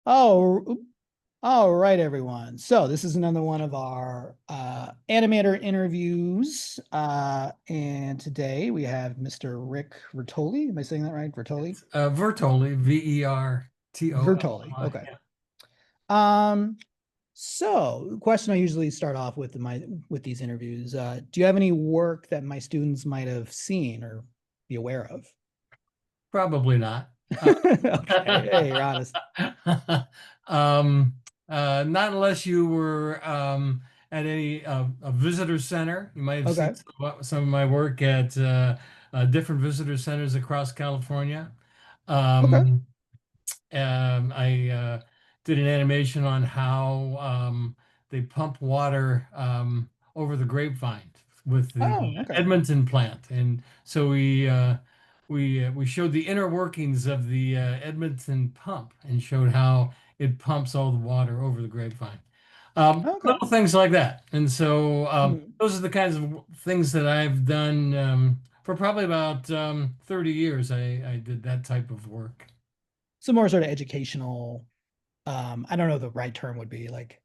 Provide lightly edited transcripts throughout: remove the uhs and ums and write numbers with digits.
Oh, all right, everyone. So this is another one of our animator interviews. And today we have Mr. Rick Vertolli. Am I saying that right? Vertolli? Vertolli, Vertolli. Vertolli. Okay. Yeah. Um, so the question I usually start off with with these interviews. Do you have any work that my students might have seen or be aware of? Probably not. Okay. Hey, you're honest. um, Not unless you were at a visitor center. You might have seen Okay. some of my work at different visitor centers across California. Okay. Um, I did an animation on how they pump water over the grapevine with the Oh, okay. Edmonton plant, and so we showed the inner workings of the Edmonton pump and showed how it pumps all the water over the grapevine. Okay. Little things like that, and so Hmm. those are the kinds of things that I've done for probably about 30 years. I did that type of work. So more sort of educational, I don't know the right term would be like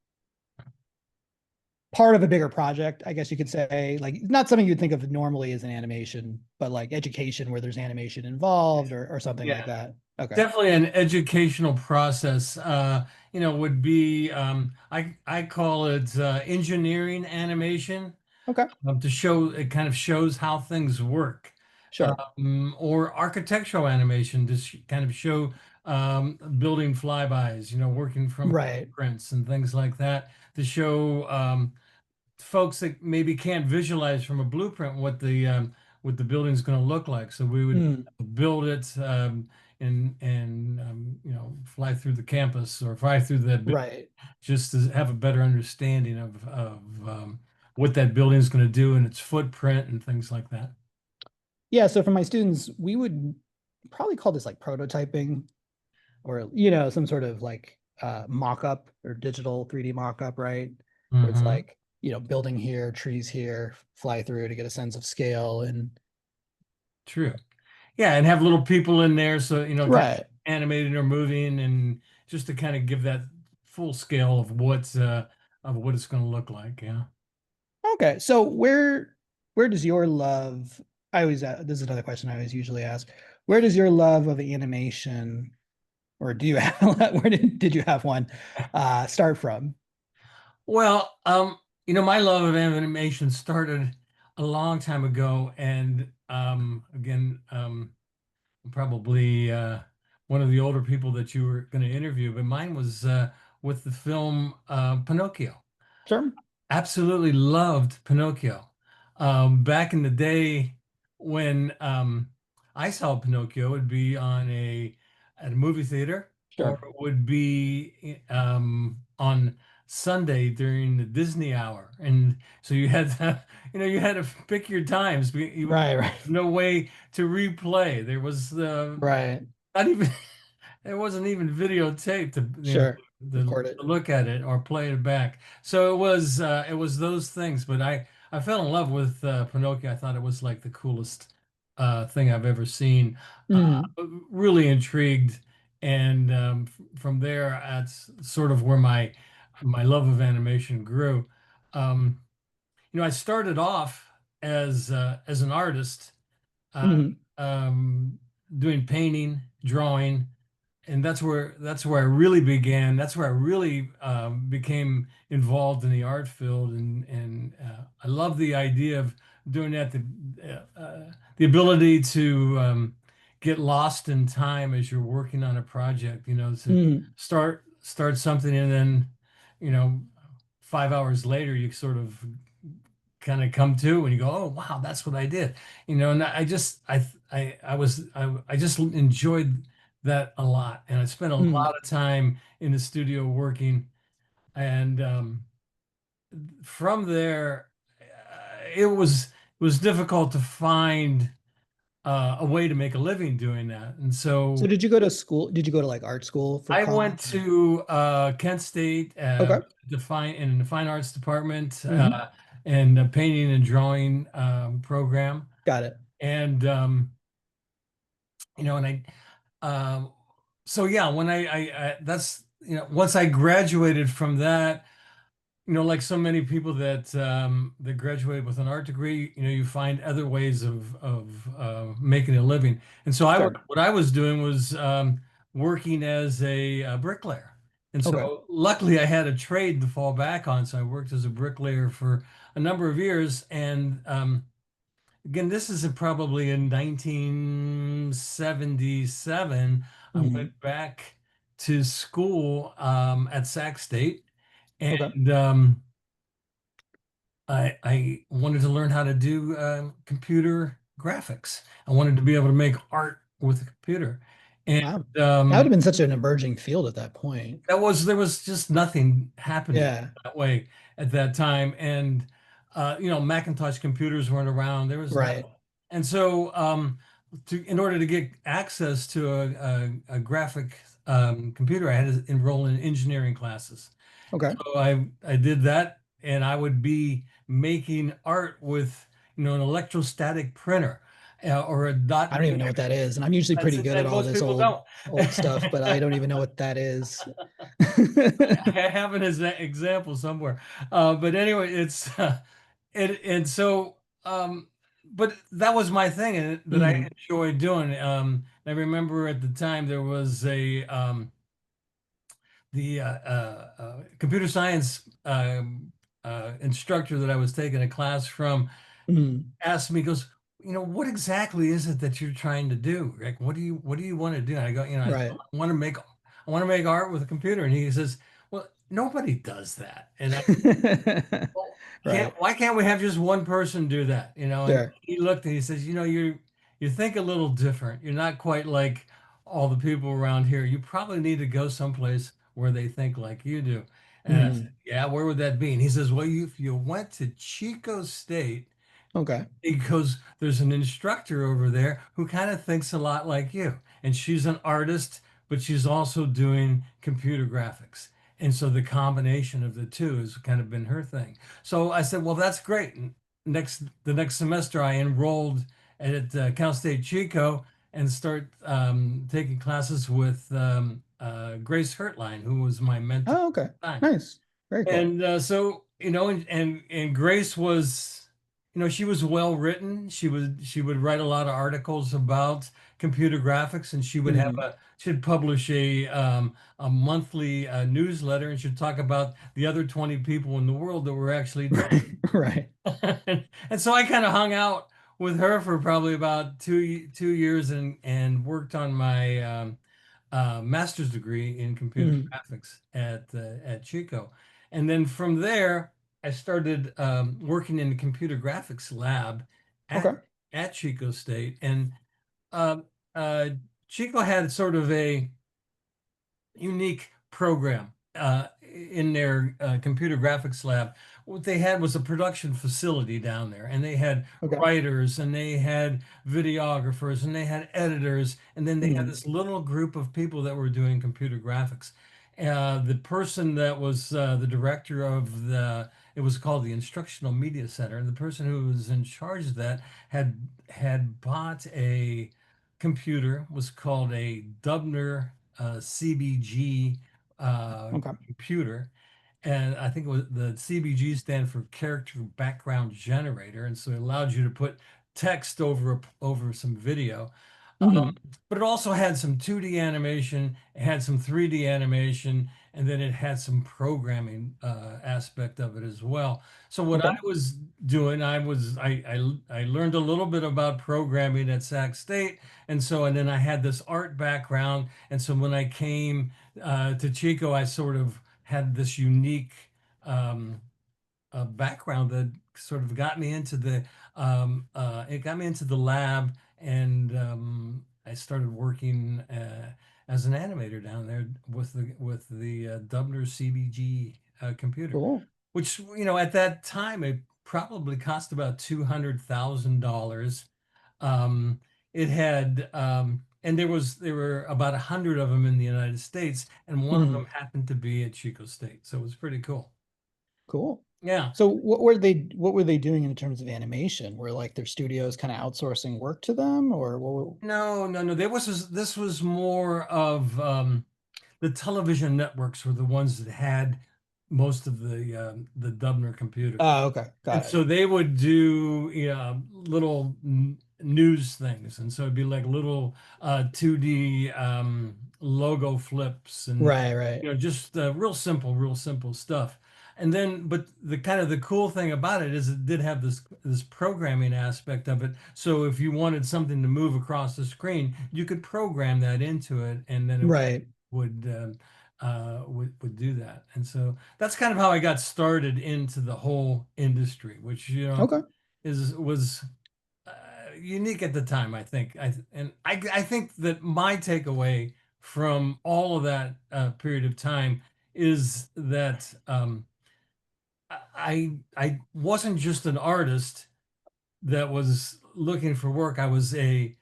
part of a bigger project, I guess you could say. Like not something you'd think of normally as an animation, but like education where there's animation involved or something like Yeah. that. Okay. Definitely an educational process. Would be I call it engineering animation Okay. to show it kind of shows how things work, Sure. or architectural animation to kind of show building flybys, working from Right. prints and things like that to show folks that maybe can't visualize from a blueprint what the building's going to look like. So we would Mm, build it and fly through the campus or fly through that building right. just to have a better understanding of what that building is going to do and its footprint and things like that. Yeah. So for my students, we would probably call this like prototyping or, some sort of like mock-up or digital 3D mock-up, right? Where it's Hmm. like, building here, trees here, fly through to get a sense of scale and True. Yeah, and have little people in there, so kind of right. animated or moving, and just to kind of give that full scale of what it's going to look like. Yeah. Okay, so where does your love? I always this is another question I always usually ask. Where does your love of animation, or do you have where did you have one start from? Well, my love of animation started a long time ago, and again, probably one of the older people that you were going to interview, but mine was with the film Pinocchio. Sure, Absolutely loved Pinocchio. Back in the day when I saw Pinocchio, it would be at a movie theater, or sure, it would be on Sunday during the Disney hour, and so you had to, you had to pick your times. right, right, No way to replay. There was right, not even it wasn't even videotaped to sure. to Record it. look at it or play it back. So it was those things. But I fell in love with Pinocchio. I thought it was like the coolest thing I've ever seen. Hmm. Really intrigued, and from there, that's sort of where my love of animation grew. Um, I started off as an artist, uh, Hmm. um, doing painting, drawing, and that's where I really began. That's where I really became involved in the art field, and I love the idea of doing that. The ability to get lost in time as you're working on a project. To Hmm. start something and then you know 5 hours later you sort of kind of come to and you go, oh wow, that's what I did. And I just I just enjoyed that a lot, and I spent a Hmm. lot of time in the studio working, and from there it was difficult to find a way to make a living doing that, and So so did you go to school? Did you go to like art school for I went college? to Kent State, Okay, in the fine arts department, hmm, and a painting and drawing program. got it. And and I, um, so yeah, when I that's once I graduated from that, like so many people that graduate with an art degree, you find other ways of making a living. And so Sure. what I was doing was working as a bricklayer. And Okay. so luckily I had a trade to fall back on. So I worked as a bricklayer for a number of years. And again, this is probably in 1977. I Hmm. went back to school at Sac State. Okay. And I wanted to learn how to do computer graphics. I wanted to be able to make art with a computer, and Wow. That would um, have been such an emerging field at that point. there was just nothing happening Yeah. that way at that time, and Macintosh computers weren't around. There was nothing, Right. and so in order to get access to a graphic computer, I had to enroll in engineering classes. Okay. So I did that, and I would be making art with an electrostatic printer or a I dot don't even know matrix. what that is, and I'm usually pretty good at And all most this people don't. old stuff, but I don't even know what that is. I have an example somewhere, but anyway, and so but that was my thing and that I Hmm. enjoyed doing. I remember at the time there was a the computer science instructor that I was taking a class from Hmm. asked me, goes, what exactly is it that you're trying to do? Like, what do you want to do? And I go, Right. I want to make art with a computer. And he says, well, nobody does that. And I, well, Right. why can't we have just one person do that? And Sure. he looked and he says, you think a little different. You're not quite like all the people around here. You probably need to go someplace where they think like you do. And I said, Hmm. yeah, where would that be? And he says, well, if you went to Chico State, Okay. because there's an instructor over there who kind of thinks a lot like you. And she's an artist, but she's also doing computer graphics. And so the combination of the two has kind of been her thing. So I said, well, that's great. And the next semester, I enrolled at Cal State Chico and start taking classes with Grace Hertline, who was my mentor Oh, at okay. the time. Nice. Very cool. And so, and Grace was, she was well written. She would write a lot of articles about computer graphics, and Hmm. she'd publish a monthly newsletter, and she'd talk about the other 20 people in the world that were actually doing Right. it. And so I kind of hung out with her for probably about 2 years and worked on my master's degree in computer Hmm. graphics at Chico. And then from there, I started working in the computer graphics lab at Okay. at Chico State. And um, uh, Chico had sort of a unique program in their computer graphics lab. What they had was a production facility down there, and they had Okay. writers, and they had videographers, and they had editors, and then they had Hmm. this little group of people that were doing computer graphics. The person that was the director of it was called the Instructional Media Center, and the person who was in charge of that had bought a computer, was called a Dubner CBG Okay. computer. And I think it was the CBG stand for Character Background Generator. And so it allowed you to put text over some video. Hmm. But it also had some 2D animation, it had some 3D animation, and then it had some programming aspect of it as well. So what I Okay. was doing, I learned a little bit about programming at Sac State, and then I had this art background, and so when I came to Chico, I sort of had this unique um, background that sort of got me into it got me into the lab, and I started working as an animator down there with the Dubner CBG computer, Cool. which at that time it probably cost about $200,000. Um, it had and there were about 100 of them in the United States, and one of them Hmm. happened to be at Chico State, so it was pretty cool. Cool. Yeah. So what were they doing in terms of animation? Were like their studios kind of outsourcing work to them or what? No, no, no. This was more of the television networks were the ones that had most of the Dubner computers. Oh, okay. And Got it. so they would do, little news things. And so it'd be like little 2D logo flips and, Right, right. just real simple stuff. And then, but the kind of the cool thing about it is it did have this programming aspect of it. So if you wanted something to move across the screen, you could program that into it, and then it Right. would would do that. And so that's kind of how I got started into the whole industry, which Okay. is was uh, unique at the time. I think I think that my takeaway from all of that period of time is that I wasn't just an artist that was looking for work. I was a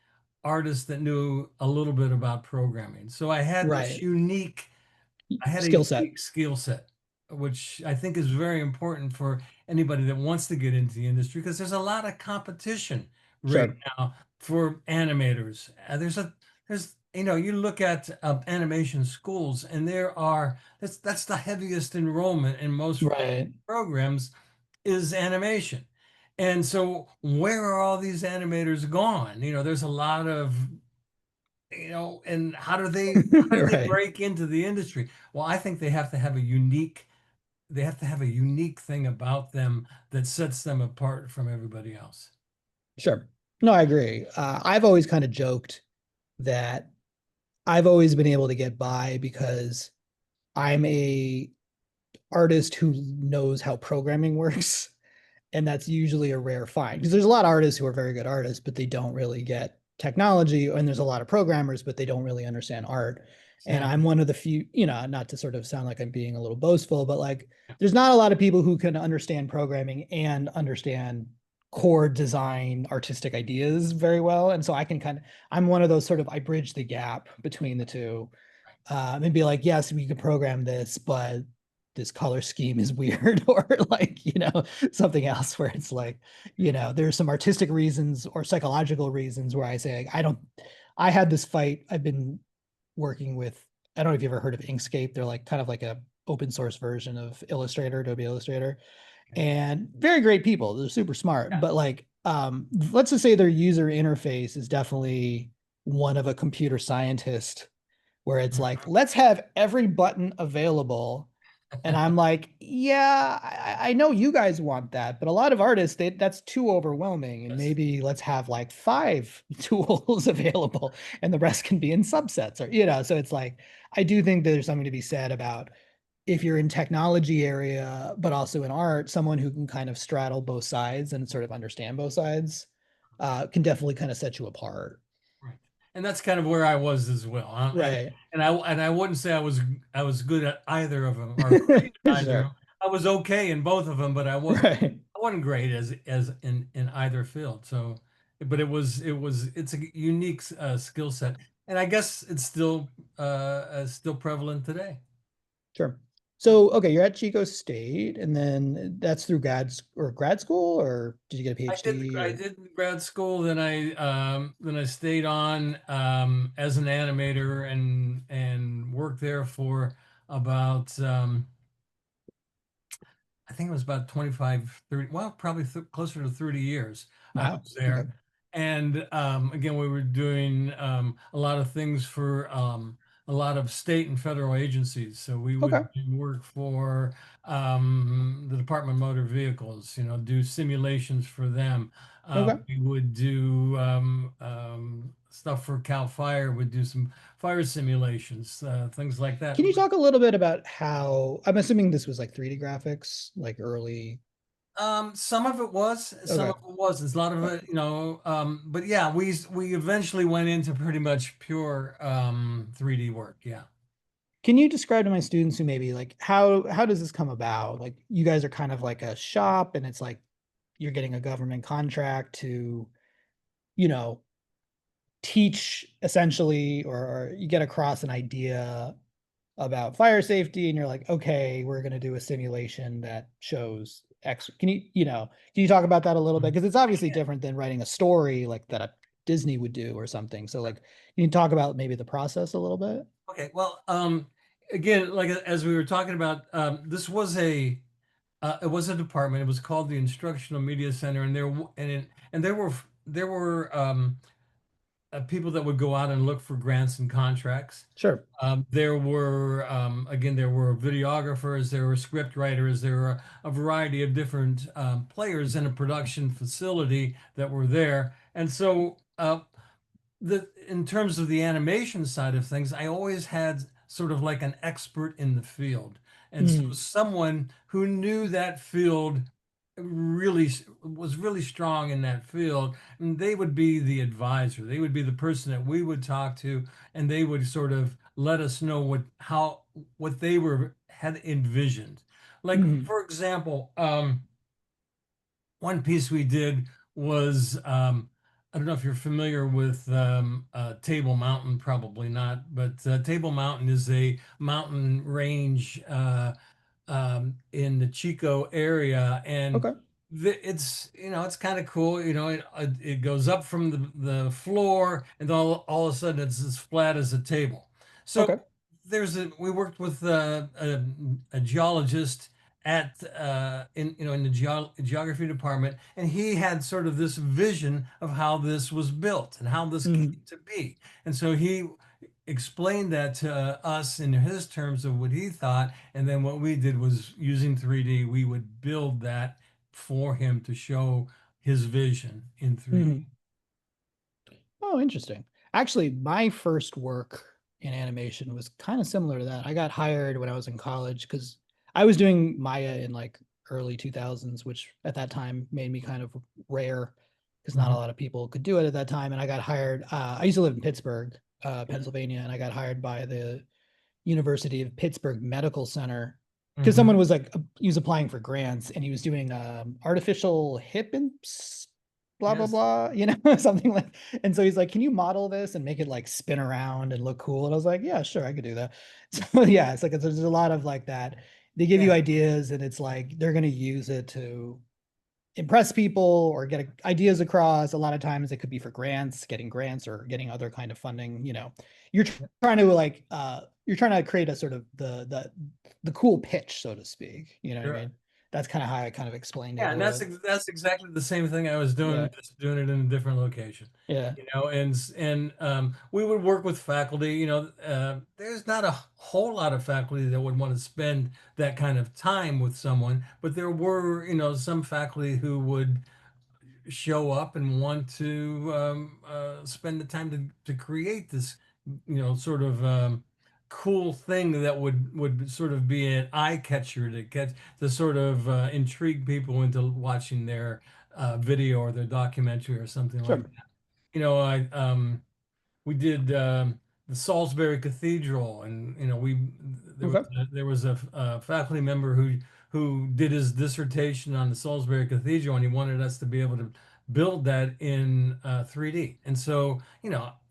artist that knew a little bit about programming. So Right. I had a Skill set. unique skill set, which I think is very important for anybody that wants to get into the industry because there's a lot of competition right Sure. now for animators. You look at animation schools, and that's the heaviest enrollment in most Right. programs is animation. And so where are all these animators gone? There's a lot of, and how do they Right. break into the industry? Well, I think they have to have a unique thing about them that sets them apart from everybody else. Sure. No, I agree. I've always kind of joked that I've always been able to get by because I'm a artist who knows how programming works. And that's usually a rare find because there's a lot of artists who are very good artists, but they don't really get technology. And there's a lot of programmers, but they don't really understand art. And I'm Exactly. one of the few, not to sort of sound like I'm being a little boastful, but like there's not a lot of people who can understand programming and understand core design artistic ideas very well. And so I'm one of those sort of, I bridge the gap between the two, and be like, yes, we could program this, but this color scheme is weird, or like, something else where it's like, there's some artistic reasons or psychological reasons where I say, like, I had this fight. I've been working with, I don't know if you've ever heard of Inkscape. They're like kind of like a open source version of Illustrator, Adobe Illustrator, Okay. and very great people. They're super smart, Yeah. but like, let's just say their user interface is definitely one of a computer scientist where it's like, Mhm. let's have every button available. And I'm like, yeah, I know you guys want that, but a lot of artists, that's too overwhelming. And Yes. maybe let's have like 5 tools available and the rest can be in subsets or, so it's like, I do think there's something to be said about if you're in technology area, but also in art, someone who can kind of straddle both sides and sort of understand both sides can definitely kind of set you apart. Right. And that's kind of where I was as well. Right. And I wouldn't say I was good at either of them or great at either of Sure. them. I was okay in both of them, but Right. I wasn't great as in either field. So, but it's a unique skill set, and I guess it's still prevalent today. Sure. Yeah. So, okay, you're at Chico State, and then that's through grad school, or did you get a PhD I or? did grad school, then I stayed on as an animator and worked there for about I think it was about 25, 30, well, probably closer to 30 years I Wow. was Okay. there. And again, we were doing a lot of things for a lot of state and federal agencies. So we would Okay. do work for the Department of Motor Vehicles, do simulations for them. Okay. We would do stuff for Cal Fire, would do some fire simulations, things like that. Can you talk a little bit about how, I'm assuming this was like 3D graphics, like early. Some of it was, some Okay. of it wasn't. A lot of it, but yeah, we eventually went into pretty much pure 3D work. Yeah. Can you describe to my students who maybe like how does this come about? Like you guys are kind of like a shop and it's like you're getting a government contract to, you know, teach essentially or you get across an idea about fire safety and you're like, okay, we're going to do a simulation that shows X. Can you talk about that a little bit? Mhm. Because it's obviously different than writing a story like that a Disney would do or something. So like, can you talk about maybe the process a little bit? Okay. Well, again, like as we were talking about, this was a it was a department. It was called the Instructional Media Center, and there were people that would go out and look for grants and contracts. Sure. There were again, there were videographers, there were script writers, there were a variety of different players in a production facility that were there, and so in terms of the animation side of things, I always had sort of like an expert in the field. And so Mm, someone who knew that field really was really strong in that field, and they would be the advisor. They would be the person that we would talk to, and they would sort of let us know what they were had envisioned. Like mm. for example, one piece we did was I don't know if you're familiar with Table Mountain, probably not, but Table Mountain is a mountain range in the Chico area, and Okay. it's it's kind of cool. It goes up from the floor, and all of a sudden it's as flat as a table. So Okay. we worked with a geologist at in the geography department, and he had sort of this vision of how this was built and how this came Mm, to be, and so he explained that to us in his terms of what he thought, and then what we did was using 3D, we would build that for him to show his vision in 3D. mm. Oh, interesting. Actually, my first work in animation was kind of similar to that. I got hired when I was in college because I was doing Maya in like early 2000s, which at that time made me kind of rare because not a Mhm. lot of people could do it at that time. And I got hired. I used to live in Pittsburgh, Pennsylvania, and I got hired by the University of Pittsburgh Medical Center because someone Mhm. was like he was applying for grants and he was doing artificial hip blah blah Yes. blah, something like. And so he's like, "Can you model this and make it like spin around and look cool?" And I was like, "Yeah, sure, I could do that." So yeah, it's like there's a lot of like that. They give you Yeah. ideas and it's like they're gonna use it to impress people or get ideas across. A lot of times it could be for grants, getting grants or getting other kind of funding. You're trying to like you're trying to create a sort of the cool pitch, so to speak. You know what I Sure. mean? That's kind of how I kind of explained it Yeah, a and little bit. that's exactly the same thing I was doing, Yeah. just doing it in a different location. Yeah. And we would work with faculty. There's not a whole lot of faculty that would want to spend that kind of time with someone, but there were, some faculty who would show up and want to spend the time to create this, sort of cool thing that would sort of be an eye catcher to sort of intrigue people into watching their video or their documentary or something like Sure. that. I we did the Salisbury Cathedral, and Okay. there was a faculty member who did his dissertation on the Salisbury Cathedral, and he wanted us to be able to build that in 3D. And so,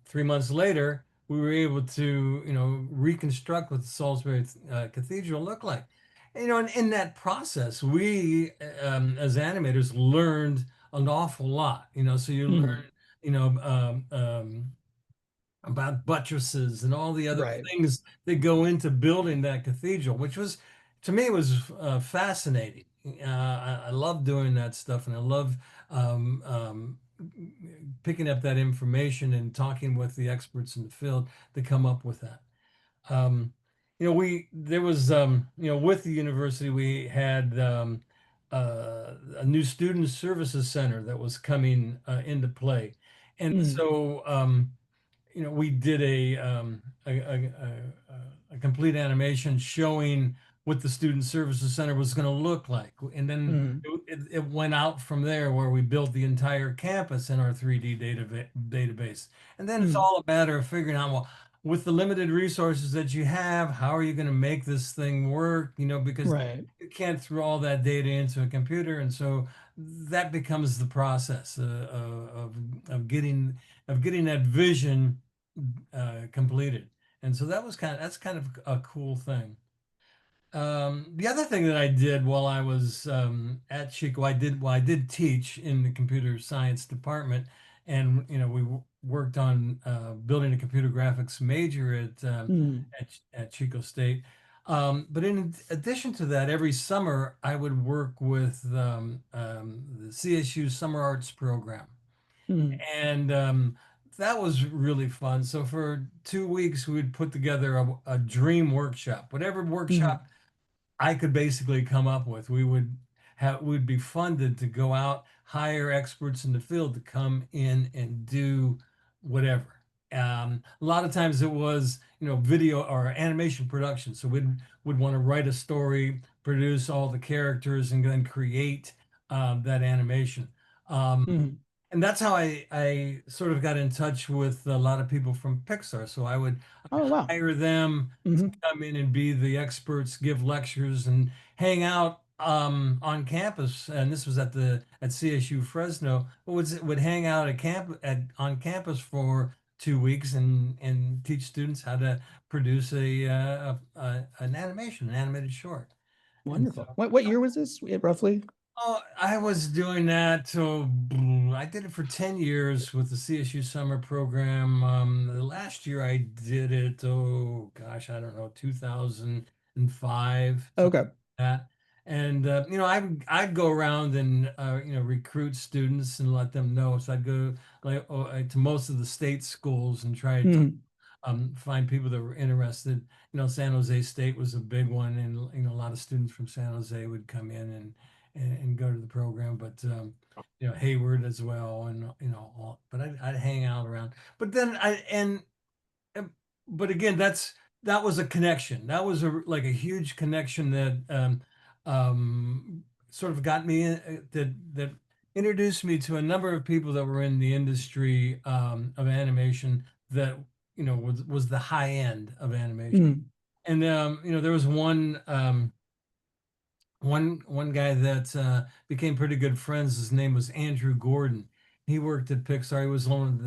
3 months later, we were able to reconstruct what the Salisbury Cathedral looked like. And in that process, we as animators learned an awful lot. So you learn Mhm. you know, about buttresses and all the other Right. things that go into building that cathedral, which was, to me, was fascinating. I love doing that stuff, and I love um, um, picking up that information and talking with the experts in the field to come up with that. We there was with the university we had a new student services center that was coming into play, and Mhm. so we did a complete animation showing what the Student Services Center was going to look like. And then Mhm. it went out from there where we built the entire campus in our 3D database. And then it's Mhm. all a matter of figuring out, well, with the limited resources that you have, how are you going to make this thing work? Because Right. you can't throw all that data into a computer. And so that becomes the process of getting that vision completed. And so that's kind of a cool thing. The other thing that I did while I was at Chico, I did teach in the computer science department, and worked on building a computer graphics major Mm, at Chico State. But in addition to that, every summer I would work with the CSU Summer Arts Program, mm, and that was really fun. So for 2 weeks, we would put together a dream workshop, whatever mm, workshop I could basically come up with. We would be funded to go out, hire experts in the field to come in and do whatever. A lot of times it was, video or animation production. So would want to write a story, produce all the characters, and then create that animation. Um, mm. and that's how I sort of got in touch with a lot of people from Pixar. So I would Oh, wow. hire them to Hmm. come in and be the experts, give lectures, and hang out on campus. And this was at CSU Fresno. Would hang out at on campus for 2 weeks and teach students how to produce an animation, an animated short. And Wonderful. so What year was this, roughly? Oh, I was doing that till I did it for 10 years with the CSU summer program. The last year I did it, oh gosh, I don't know, 2005, something Okay. like that. And I'd go around and recruit students and let them know. So I'd go to most of the state schools and try to Mm, find people that were interested. San Jose State was a big one, and a lot of students from San Jose would come in and go to the program, but Hayward as well, and but I'd hang out around. But then and- but again, that was a connection. That was like a huge connection that sort of got me that introduced me to a number of people that were in the industry of animation that was the high end of animation. mm, And there was one guy that became pretty good friends. His name was Andrew Gordon. He worked at Pixar. He was one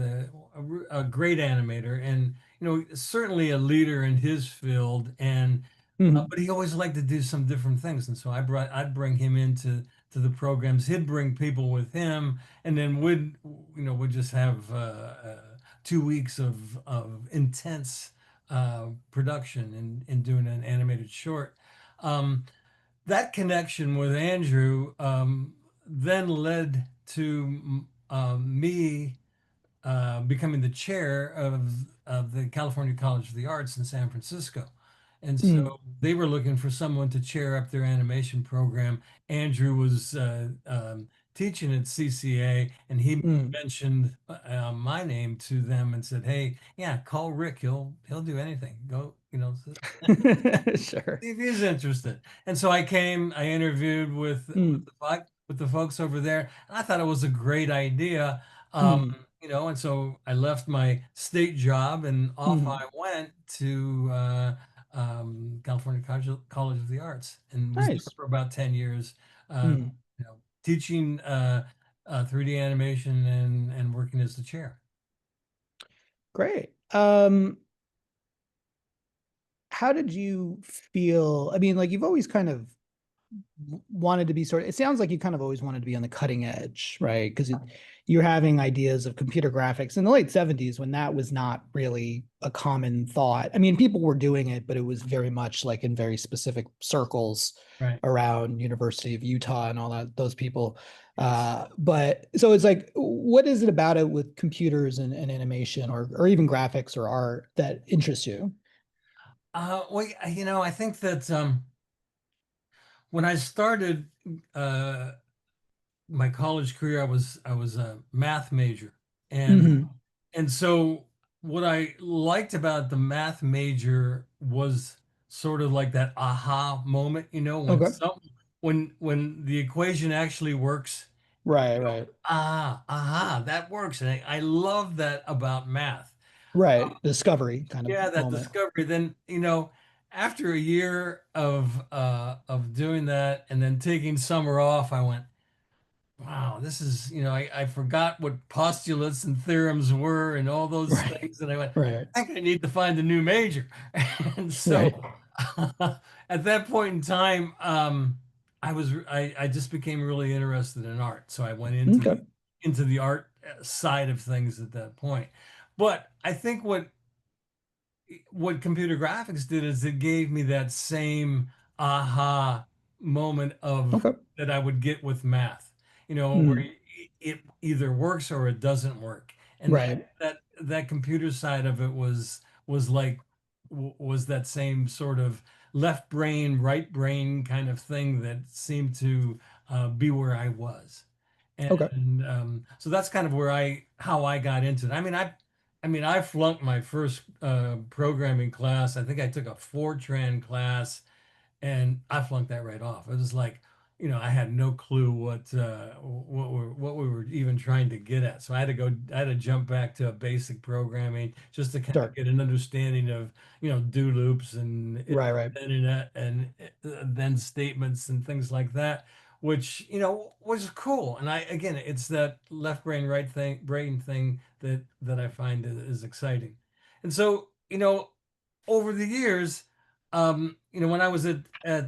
of a great animator, and certainly a leader in his field. And mm. but he always liked to do some different things, and so I'd bring him into the programs. He'd bring people with him, and then would just have 2 weeks of intense production and doing an animated short. Um, that connection with Andrew then led to me becoming the chair of the California College of the Arts in San Francisco. And Mm, so they were looking for someone to chair up their animation program. Andrew was teaching at CCA, and he mm. mentioned my name to them and said, "Hey, yeah, call Rick. He'll do anything. Go, Sure. if he's interested." And so I came, I interviewed Mm, with the folks over there, and I thought it was a great idea. mm, And so I left my state job and off mm. I went to California College of the Arts and was there Nice. for about 10 years, Mm, teaching 3D animation and working as the chair. great. How did you feel? I mean, like you've always kind of wanted to be it sounds like you kind of always wanted to be on the cutting edge, right? Because you're having ideas of computer graphics in the late 70s when that was not really a common thought. I mean, people were doing it, but it was very much like in very specific circles Right. around University of Utah and all that, those people. But so it's like, what is it about it with computers and animation or even graphics or art that interests you? Well, I think that when I started uh, my college career, I was a math major, and Hmm. so what I liked about the math major was sort of like that aha moment, Okay. when the equation actually works. Right, right. Aha, that works, and I love that about math. Right. Discovery kind of Yeah, that moment. discovery. Then, after a year of doing that and then taking summer off, I went, wow, this is, I forgot what postulates and theorems were and all those Right. things. And I went, Right. I think I need to find a new major. And so Right. at that point in time, I just became really interested in art. So I went Okay. into the art side of things at that point. But I think what computer graphics did is it gave me that same aha moment of Okay. that I would get with math, where Mm, it either works or it doesn't work. And right. that computer side of it was like was that same sort of left brain, right brain kind of thing that seemed to be where I was. Okay. And so that's kind of where how I got into it. I flunked my first programming class. I think I took a Fortran class, and I flunked that right off. It was like, I had no clue what we were even trying to get at. So I had to jump back to basic programming just to kind of Sure. get an understanding of, do loops and Right, right. then statements and things like that, which, was cool. And again, it's that left brain, brain thing that I find is exciting. And so, over the years, when I was at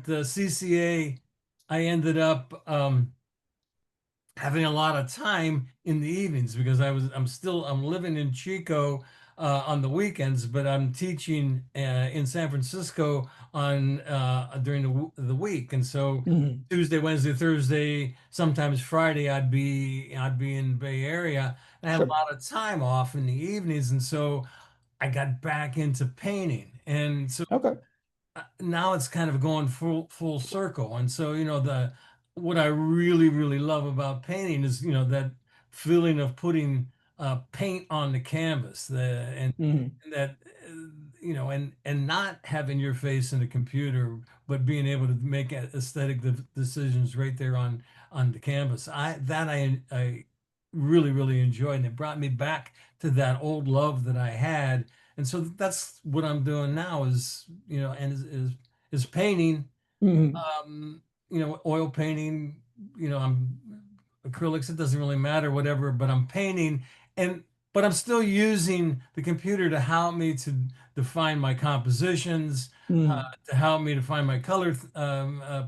the CCA, I ended up having a lot of time in the evenings because I'm living in Chico on the weekends, but I'm teaching in San Francisco on during the week, and so Hmm. Tuesday, Wednesday, Thursday, sometimes Friday, I'd be in the Bay Area, and I had a Sure. lot of time off in the evenings, and so I got back into painting, and so Okay. now it's kind of going full circle. And so, the what I really, really love about painting is, that feeling of putting paint on the canvas, Hmm. and that and not having your face in a computer, but being able to make aesthetic decisions right there on the canvas. I really, really enjoyed, and it brought me back to that old love that I had. And so that's what I'm doing now is, and is painting, Hmm. um, oil painting, I'm acrylics, it doesn't really matter, whatever, but I'm painting, and but I'm still using the computer to help me to define my compositions, Hmm. to help me to find my color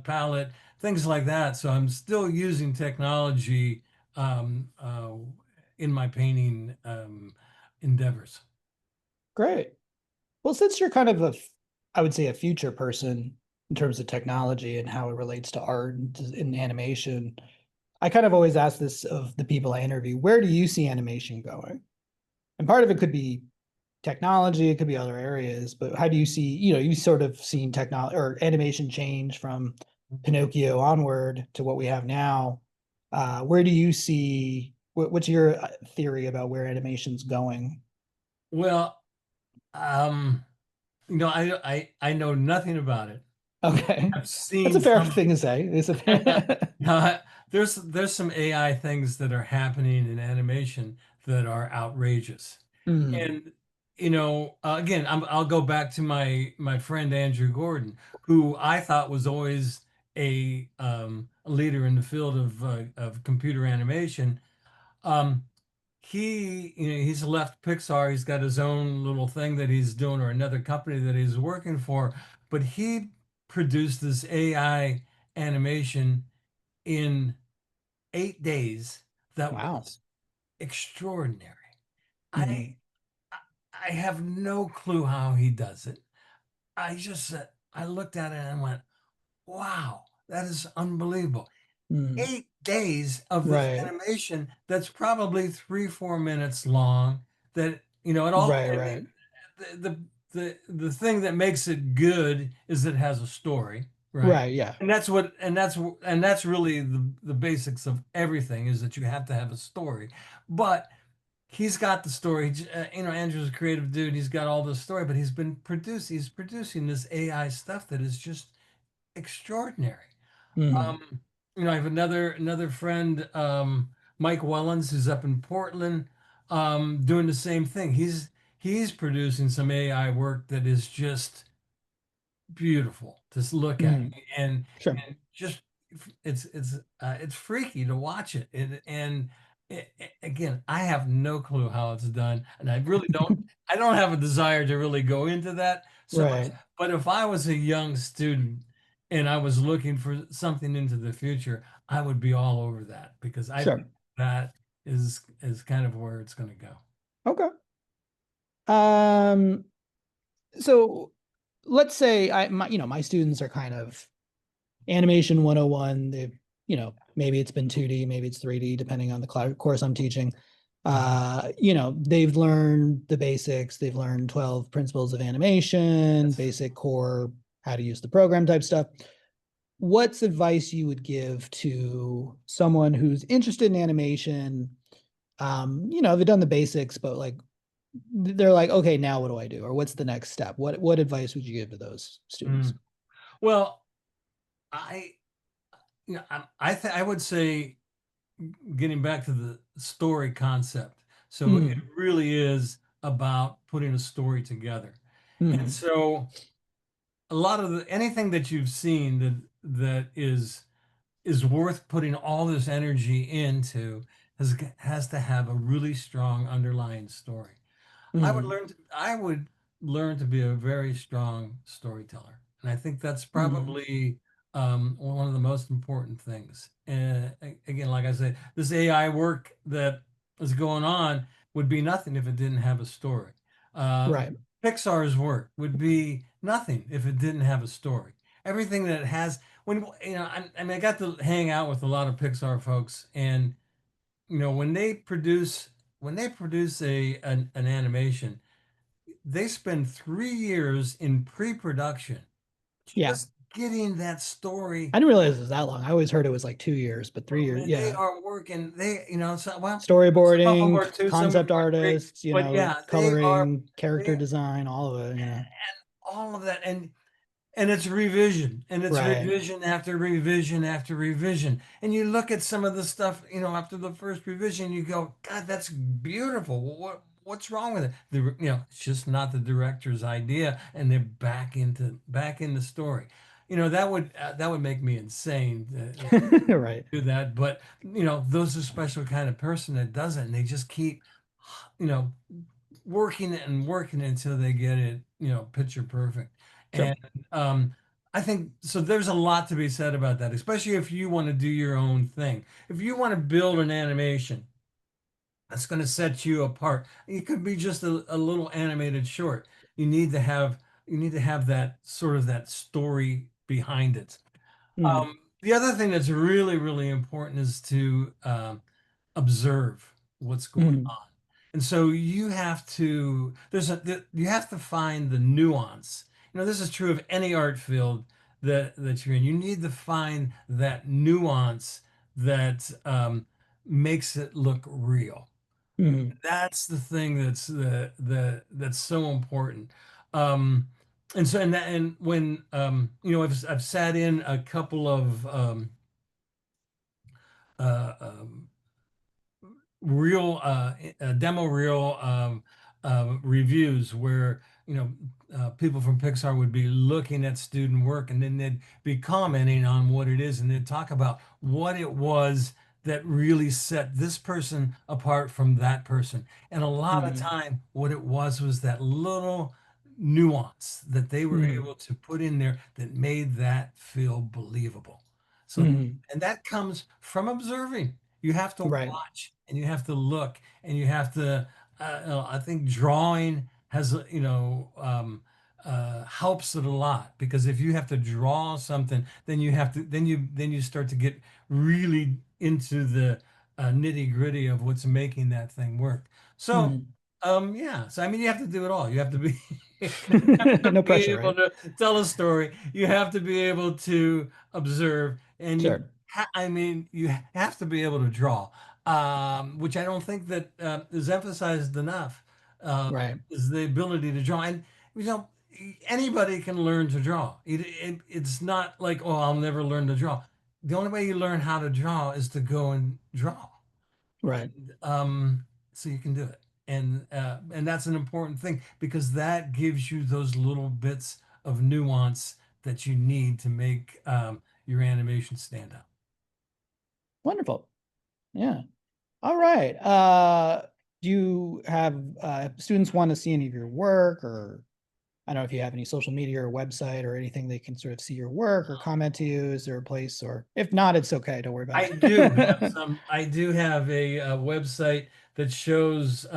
palette, things like that. So I'm still using technology um, uh, in my painting endeavors. Great. Well, since you're kind of I would say a future person in terms of technology and how it relates to art and animation, I kind of always ask this of the people I interview, where do you see animation going? And part of it could be technology, it could be other areas, but how do you see, you sort of seen technology or animation change from Pinocchio onward to what we have now. Where do you see, what's your theory about where animation's going? Well, um, I know nothing about it. Okay. I've That's seen a fair some. thing to say. It's a fair. Now, there's some AI things that are happening in animation that are outrageous, Mm, and again, I'll go back to my friend Andrew Gordon, who I thought was always a leader in the field of computer animation. Um, he's left Pixar. He's got his own little thing that he's doing, or another company that he's working for. But he produced this AI animation in 8 days that wow. was extraordinary. I Mm, I have no clue how he does it. I looked at it and went, wow, that is unbelievable. mm, 8 days of this right. animation that's probably 3-4 minutes long. That it all. Right. I Right. mean, the thing that makes it good is it has a story, right? Right. Yeah. And that's really the basics of everything is that you have to have a story. But he's got the story. Andrew's a creative dude. He's got all this story, but he's producing this AI stuff that is just extraordinary. Mm, Um, I have another friend, Mike Wellens, who's up in Portland, doing the same thing. He's producing some AI work that is just beautiful to look at, mm, and sure. just it's freaky to watch it. And again, I have no clue how it's done, and I really don't. I don't have a desire to really go into that so much. Right. But if I was a young student and I was looking for something into the future, I would be all over that because I think Sure. that. is kind of where it's going to go. Okay. Um, so let's say my students are kind of animation 101. They've, maybe it's been 2D, maybe it's 3D, depending on the course I'm teaching. They've learned the basics. They've learned 12 principles of animation, Yes. basic core, how to use the program type stuff. What's advice you would give to someone who's interested in animation? They've done the basics, but like they're like, okay, now what do I do? Or what's the next step? What advice would you give to those students? Mm. Well, I I would say, getting back to the story concept. So it Mm-hmm. really is about putting a story together. And Mm-hmm. so a lot of anything that you've seen that is worth putting all this energy into has to have a really strong underlying story. Mm-hmm. I would learn to be a very strong storyteller. And I think that's Mm-hmm. probably one of the most important things. Again, like I said, this AI work that is going on would be nothing if it didn't have a story. Uh, Right. Pixar's work would be nothing if it didn't have a story. Everything that it has, when I mean, I got to hang out with a lot of Pixar folks, and when they produce an animation, they spend 3 years in pre-production Yeah. just getting that story. I didn't realize it was that long. I always heard it was like 2 years, but 3 years. Man, they Yeah. are working. So, well, some of them Storyboarding, were two, some of them concept were three, artists, but yeah, coloring, character they design, all of it. all of that, and it's revision, and it's Right. revision after revision after revision. And you look at some of the stuff, after the first revision, you go, God, that's beautiful. What's wrong with it? It's just not the director's idea, and they're back in the story. That would make me insane to Right. do that. But those are special kind of person that does it, and they just keep, you know, working it and working it until they get it, picture perfect. Sure. And um, I think so. There's a lot to be said about that, especially if you want to do your own thing. If you want to build an animation that's going to set you apart, it could be just a little animated short. You need to have that sort of that story behind it. Hmm. The other thing that's really, really important is to observe what's going Hmm. on. And so you have to find the nuance. This is true of any art field that you're in. You need to find that nuance that makes it look real. Hmm. That's the thing that's so important. Um, and when I've sat in a couple of um, real demo reel reviews where people from Pixar would be looking at student work, and then they'd be commenting on what it is, and they'd talk about what it was that really set this person apart from that person. And a lot of Hmm. time what it was that little nuance that they were Hmm. able to put in there that made that feel believable. So, Hmm. and that comes from observing. You have to Right. watch, and you have to look, and you have to. I think drawing has, helps it a lot, because if you have to draw something, then you start to get really into the nitty gritty of what's making that thing work. So, Hmm. yeah. So I mean, you have to do it all. You have to be No be pressure, able right? to tell a story. You have to be able to observe, and Sure. I mean, you have to be able to draw, which I don't think that is emphasized enough. Right. Is the ability to draw, and you know, anybody can learn to draw. It's not like, oh, I'll never learn to draw. The only way you learn how to draw is to go and draw, Right. so you can do it. And that's an important thing, because that gives you those little bits of nuance that you need to make your animation stand out. Wonderful. Yeah. All right. Do you have students want to see any of your work or? I don't know if you have any social media or website or anything they can sort of see your work or comment to you. Is there a place? Or if not, it's okay. Don't worry about it. I do have a website that shows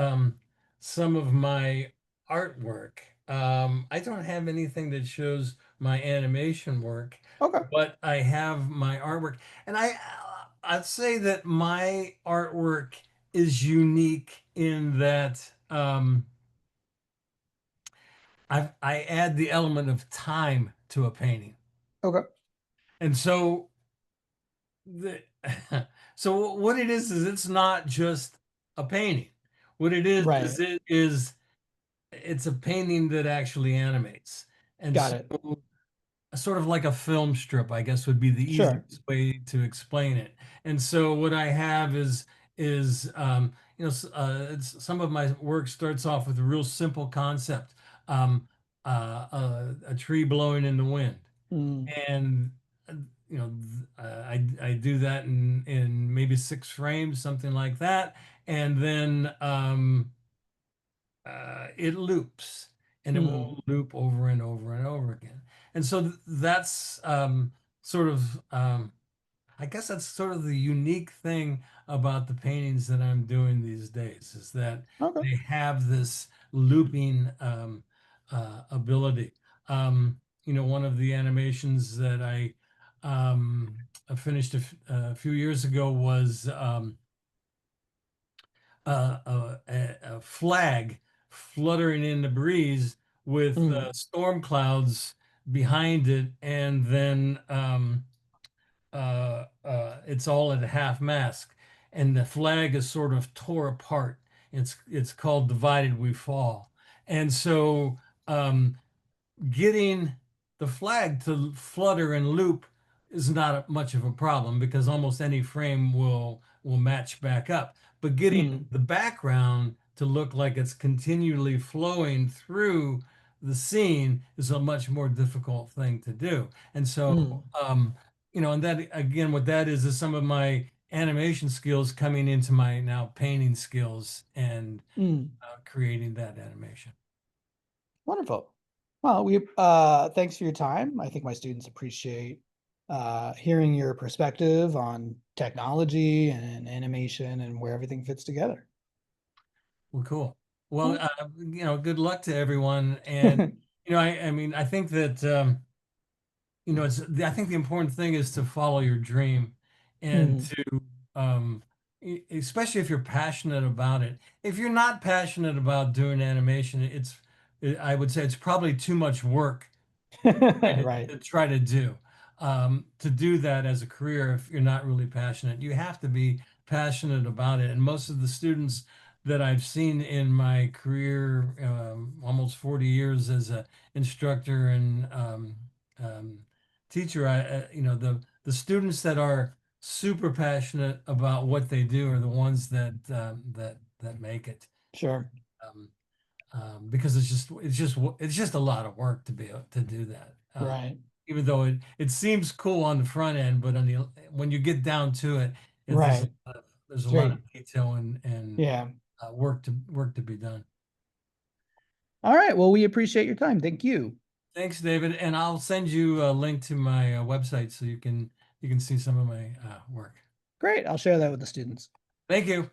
some of my artwork. I don't have anything that shows my animation work, Okay. but I have my artwork, and I'd say that my artwork is unique in that I add the element of time to a painting, Okay. and so the so what it is it's not just a painting. What it is Right. it's a painting that actually animates. And Got so it. sort of like a film strip, I guess would be the Sure. easiest way to explain it. And so what I have is some of my work starts off with a real simple concept. A tree blowing in the wind Mm, and I do that in maybe 6 frames, something like that, and then it loops, and it mm, will loop over and over and over again. And so that's sort of I guess that's sort of the unique thing about the paintings that I'm doing these days is that okay. they have this looping ability. One of the animations that I finished a few years ago was a flag fluttering in the breeze with Mm, storm clouds behind it, and then it's all at a half mast, and the flag is sort of tore apart. It's called "Divided We Fall," and so um, getting the flag to flutter and loop is not much of a problem because almost any frame will match back up. But getting mm, the background to look like it's continually flowing through the scene is a much more difficult thing to do. And so, mm, and that again, what that is some of my animation skills coming into my now painting skills and mm. creating that animation. Wonderful. Well, we thanks for your time. I think my students appreciate hearing your perspective on technology and animation and where everything fits together. Well, cool. Well, All good luck to everyone. And, right. I mean, I think that, I think the important thing is to follow your dream and Mhm. to, especially if you're passionate about it. If you're not passionate about doing animation, I would say it's probably too much work Right. to try to do. To do that as a career, if you're not really passionate, you have to be passionate about it. And most of the students that I've seen in my career, almost 40 years as a instructor and um, teacher, the students that are super passionate about what they do are the ones that make it. Sure. Um, because it's just a lot of work to be able to do that. Right. Even though it seems cool on the front end, but when you get down to it, there's Right. there's a lot of Straight. detail and Yeah. work to be done. All right. Well, we appreciate your time. Thank you. Thanks, David, and I'll send you a link to my website so you can see some of my work. Great. I'll share that with the students. Thank you.